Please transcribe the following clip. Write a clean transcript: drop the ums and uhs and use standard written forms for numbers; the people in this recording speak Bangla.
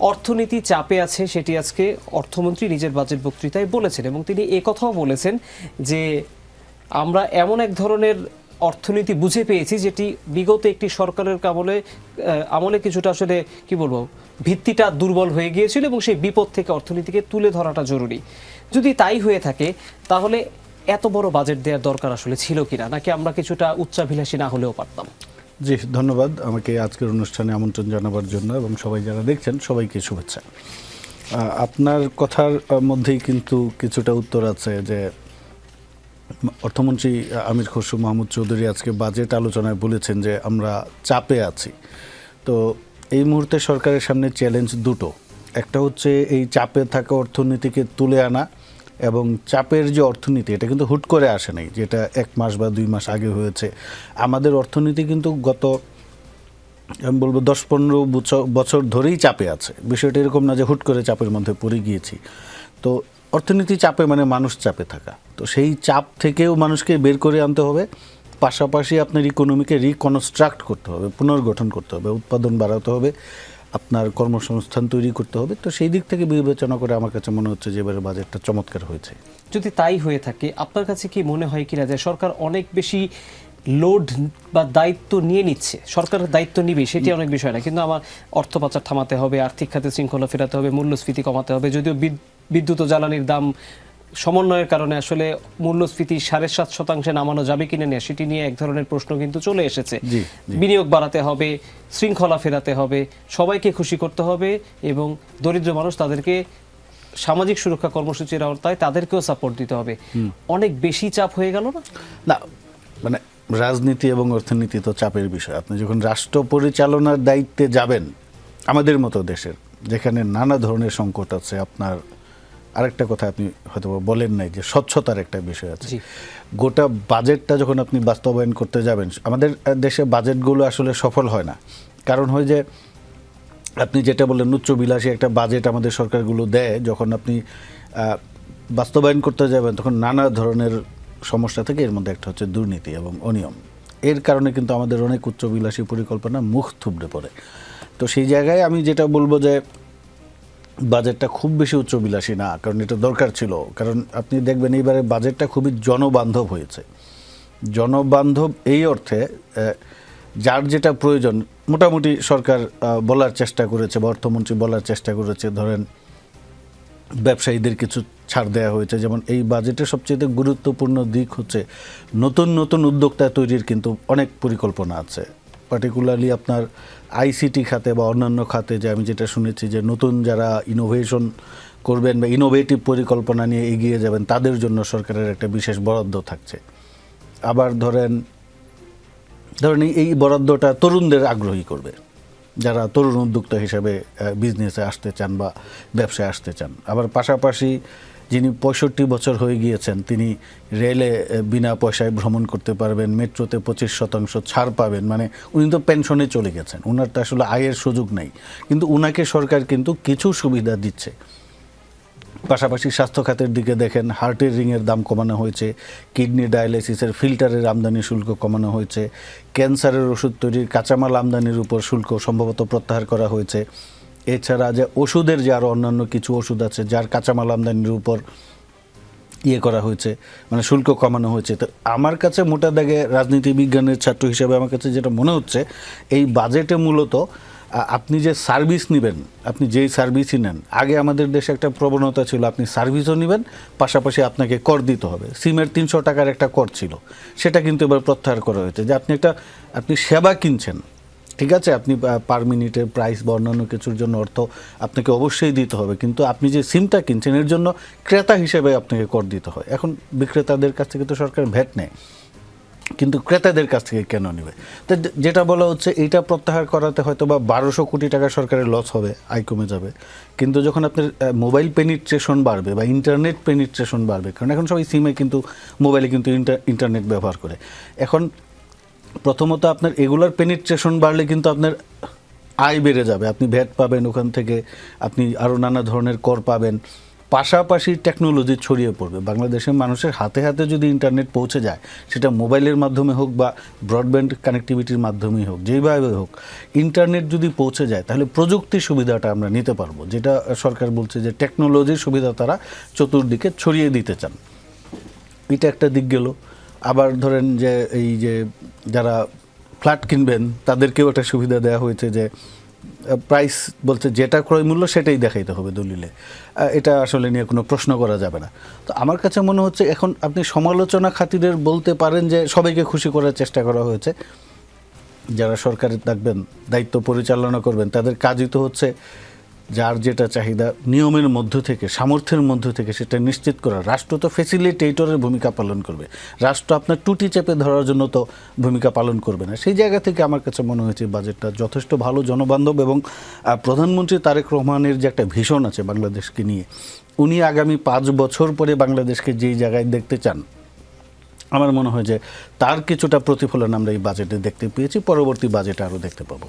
অর্থনীতি চাপে আছে সেটি আজকে অর্থমন্ত্রী নিজের বাজেট বক্তৃতায় বলেছেন, এবং তিনি একথাও বলেছেন যে আমরা এমন এক ধরনের অর্থনীতি বুঝে পেয়েছি যেটি বিগত একটি সরকারের আমলে কিছুটা আসলে কি বলবো ভিত্তিটা দুর্বল হয়ে গিয়েছিল, এবং সেই বিপদ থেকে অর্থনীতিকে তুলে ধরাটা জরুরি। যদি তাই হয়ে থাকে তাহলে এত বড় বাজেট দেওয়ার দরকার আসলে ছিল কিনা, নাকি আমরা কিছুটা উচ্চাভিলাষী না হলেও পারতাম? জি, ধন্যবাদ আমাকে আজকের অনুষ্ঠানে আমন্ত্রণ জানাবার জন্য, এবং সবাই যারা দেখছেন সবাইকে শুভেচ্ছা। আপনার কথার মধ্যেই কিন্তু কিছুটা উত্তর আছে যে অর্থমন্ত্রী আমির খসরু মাহমুদ চৌধুরী আজকে বাজেট আলোচনায় বলেছেন যে আমরা চাপে আছি। তো এই মুহূর্তে সরকারের সামনে চ্যালেঞ্জ দুটো। একটা হচ্ছে এই চাপে থাকা অর্থনীতিকে তুলে আনা, এবং চাপের যে অর্থনীতি এটা কিন্তু হুট করে আসে নাই, যেটা 1 মাস বা 2 মাস আগে হয়েছে। আমাদের অর্থনীতি কিন্তু গত আমি বলবো 10-15 বছর ধরেই চাপে আছে। বিষয়টা এরকম না যে হুট করে চাপের মধ্যে পড়ে গিয়েছি। তো অর্থনীতি চাপে মানে মানুষ চাপে থাকা, তো সেই চাপ থেকেও মানুষকে বের করে আনতে হবে। পাশাপাশি আপনার ইকোনমিকে রিকনস্ট্রাক্ট করতে হবে, পুনর্গঠন করতে হবে, উৎপাদন বাড়াতে হবে, আপনার কর্মসংস্থান তৈরি করতে হবে। তো সেই দিক থেকে বিবেচনা করে আমার কাছে মনে হচ্ছে যে এবারে বাজেটটা চমৎকার হয়েছে। যদি তাই হয়ে থাকে, আপনার কাছে কি মনে হয় কিনা যে সরকার অনেক বেশি লোড বা দায়িত্ব নিয়ে নিচ্ছে? সরকারের দায়িত্ব নিবে সেটি অনেক বিষয় না, কিন্তু আমার অর্থ পাচার থামাতে হবে, আর্থিক খাতে শৃঙ্খলা ফেরাতে হবে, মূল্যস্ফীতি কমাতে হবে। যদিও বিদ্যুৎ ও জ্বালানির দাম সমন্বয়ের কারণে আসলে মূল্যস্ফীতি 7.5% নামানো যাবে কিনা নিয়ে সেটি নিয়ে এক ধরনের প্রশ্ন কিন্তু চলে এসেছে। বিনিয়োগ বাড়াতে হবে, শৃঙ্খলা ফেরাতে হবে, সবাইকে খুশি করতে হবে, এবং দরিদ্র মানুষ তাদেরকে সামাজিক সুরক্ষা কর্মসূচির আওতায় তাদেরকেও সাপোর্ট দিতে হবে। অনেক বেশি চাপ হয়ে গেল না? না, মানে রাজনীতি এবং অর্থনীতি তো চাপের বিষয়। আপনি যখন রাষ্ট্র পরিচালনার দায়িত্বে যাবেন, আমাদের মতো দেশের যেখানে নানা ধরনের সংকট আছে, আপনার আরেকটা কথা আপনি হয়তো বলেন নাই যে স্বচ্ছতার একটা বিষয় আছে। গোটা বাজেটটা যখন আপনি বাস্তবায়ন করতে যাবেন, আমাদের দেশে বাজেটগুলো আসলে সফল হয় না। কারণ হয় যে আপনি যেটা বললেন উচ্চবিলাসী একটা বাজেট আমাদের সরকারগুলো দেয়, যখন আপনি বাস্তবায়ন করতে যাবেন তখন নানা ধরনের সমস্যা থেকে এর মধ্যে একটা হচ্ছে দুর্নীতি এবং অনিয়ম। এর কারণে কিন্তু আমাদের অনেক উচ্চবিলাসী পরিকল্পনা মুখ থুবড়ে পড়ে। তো সেই জায়গায় আমি যেটা বলবো যে বাজেটটা খুব বেশি উচ্চবিলাসী না, কারণ এটা দরকার ছিল। কারণ আপনি দেখবেন এইবারে বাজেটটা খুবই জনবান্ধব হয়েছে। জনবান্ধব এই অর্থে যার যেটা প্রয়োজন মোটামুটি সরকার বলার চেষ্টা করেছে, বা অর্থমন্ত্রী বলার চেষ্টা করেছে। ধরেন ব্যবসায়ীদের কিছু ছাড় দেওয়া হয়েছে, যেমন এই বাজেটের সবচেয়ে গুরুত্বপূর্ণ দিক হচ্ছে নতুন নতুন উদ্যোক্তা তৈরির কিন্তু অনেক পরিকল্পনা আছে। পার্টিকুলারলি আপনার আইসিটি খাতে বা অন্যান্য খাতে, যে আমি যেটা শুনেছি যে নতুন যারা ইনোভেশন করবেন বা ইনোভেটিভ পরিকল্পনা নিয়ে এগিয়ে যাবেন তাদের জন্য সরকারের একটা বিশেষ বরাদ্দ থাকছে। আবার ধরেন এই বরাদ্দটা তরুণদের আগ্রহী করবে, যারা তরুণ উদ্যোক্তা হিসেবে বিজনেসে আসতে চান বা ব্যবসায় আসতে চান। আবার পাশাপাশি যিনি 65 বছর হয়ে গিয়েছেন তিনি রেলে বিনা পয়সায় ভ্রমণ করতে পারবেন, মেট্রোতে 25% ছাড় পাবেন। মানে উনি তো পেনশনে চলে গেছেন, ওনার তো আসলে আয়ের সুযোগ নেই, কিন্তু ওনাকে সরকার কিন্তু কিছু সুবিধা দিচ্ছে। পাশাপাশি স্বাস্থ্য খাতের দিকে দেখেন, হার্টের রিংয়ের দাম কমানো হয়েছে, কিডনি ডায়ালিসিসের ফিল্টারের আমদানি শুল্ক কমানো হয়েছে, ক্যান্সারের ওষুধ তৈরির কাঁচামাল আমদানির উপর শুল্ক সম্ভবত প্রত্যাহার করা হয়েছে। এছাড়া যে ওষুধের যে আরও অন্যান্য কিছু ওষুধ আছে যার কাঁচামাল আমদানির উপর করা হয়েছে, মানে শুল্ক কমানো হয়েছে। তো আমার কাছে মোটা দাগে রাজনীতি বিজ্ঞানের ছাত্র হিসেবে আমার কাছে যেটা মনে হচ্ছে, এই বাজেটে মূলত আপনি যে সার্ভিস নেবেন, আপনি যেই সার্ভিসই নেন, আগে আমাদের দেশে একটা প্রবণতা ছিল আপনি সার্ভিসও নেবেন পাশাপাশি আপনাকে কর দিতে হবে। সিমের 300 টাকার একটা কর ছিল, সেটা কিন্তু এবার প্রত্যাহার করা হয়েছে। যে আপনি সেবা কিনছেন, ঠিক আছে, আপনি পার মিনিটের প্রাইস বা অন্যান্য কিছুর জন্য অর্থ আপনাকে অবশ্যই দিতে হবে, কিন্তু আপনি যে সিমটা কিনছেন এর জন্য ক্রেতা হিসেবে আপনাকে কর দিতে হয়। এখন বিক্রেতাদের কাছ থেকে তো সরকার ভ্যাট নেয়, কিন্তু ক্রেতাদের কাছ থেকে কেন নেবে? তো যেটা বলা হচ্ছে এইটা প্রত্যাহার করাতে হয়তো বা 1200 কোটি টাকা সরকারের লস হবে, আয় কমে যাবে। কিন্তু যখন আপনার মোবাইল পেনিট্রেশন বাড়বে বা ইন্টারনেট পেনিট্রেশন বাড়বে, কারণ এখন সবাই সিমে কিন্তু মোবাইলে কিন্তু ইন্টারনেট ব্যবহার করে, এখন প্রথমত আপনার এগুলার পেনিট্রেশন বাড়লে কিন্তু আপনার আয় বেড়ে যাবে, আপনি ভ্যাট পাবেন, ওখান থেকে আপনি আরও নানা ধরনের কর পাবেন। পাশাপাশি টেকনোলজি ছড়িয়ে পড়বে। বাংলাদেশের মানুষের হাতে হাতে যদি ইন্টারনেট পৌঁছে যায়, সেটা মোবাইলের মাধ্যমে হোক বা ব্রডব্যান্ড কানেক্টিভিটির মাধ্যমেই হোক, যেইভাবে হোক, ইন্টারনেট যদি পৌঁছে যায় তাহলে প্রযুক্তির সুবিধাটা আমরা নিতে পারবো, যেটা সরকার বলছে যে টেকনোলজির সুবিধা তারা চতুর্দিকে ছড়িয়ে দিতে চান। এটা একটা দিক গেল। আবার ধরেন যে এই যে যারা ফ্ল্যাট কিনবেন তাদেরকেও একটা সুবিধা দেওয়া হয়েছে যে প্রাইস বলতে যেটা ক্রয় মূল্য সেটাই দেখাইতে হবে দলিলে। এটা আসলে নিয়ে কোনো প্রশ্ন করা যাবে না। তো আমার কাছে মনে হচ্ছে এখন আপনি সমালোচনা খাতিরের বলতে পারেন যে সবাইকে খুশি করার চেষ্টা করা হয়েছে। যারা সরকারের থাকবেন, দায়িত্ব পরিচালনা করবেন, তাদের কাজই তো হচ্ছে যার যেটা চাহিদা নিয়মের মধ্য থেকে, সামর্থ্যের মধ্য থেকে সেটা নিশ্চিত করা। রাষ্ট্র তো ফ্যাসিলিটেটরের ভূমিকা পালন করবে, রাষ্ট্র আপনার টুটি চেপে ধরার জন্য তো ভূমিকা পালন করবে না। সেই জায়গা থেকে আমার কাছে মনে হয়েছে বাজেটটা যথেষ্ট ভালো, জনবান্ধব, এবং প্রধানমন্ত্রী তারেক রহমানের যে একটা ভিশন আছে বাংলাদেশকে নিয়ে, উনি আগামী 5 বছর পরে বাংলাদেশকে যেই জায়গায় দেখতে চান, আমার মনে হয় যে তার কিছুটা প্রতিফলন আমরা এই বাজেটে দেখতে পেয়েছি, পরবর্তী বাজেটে আরও দেখতে পাবো।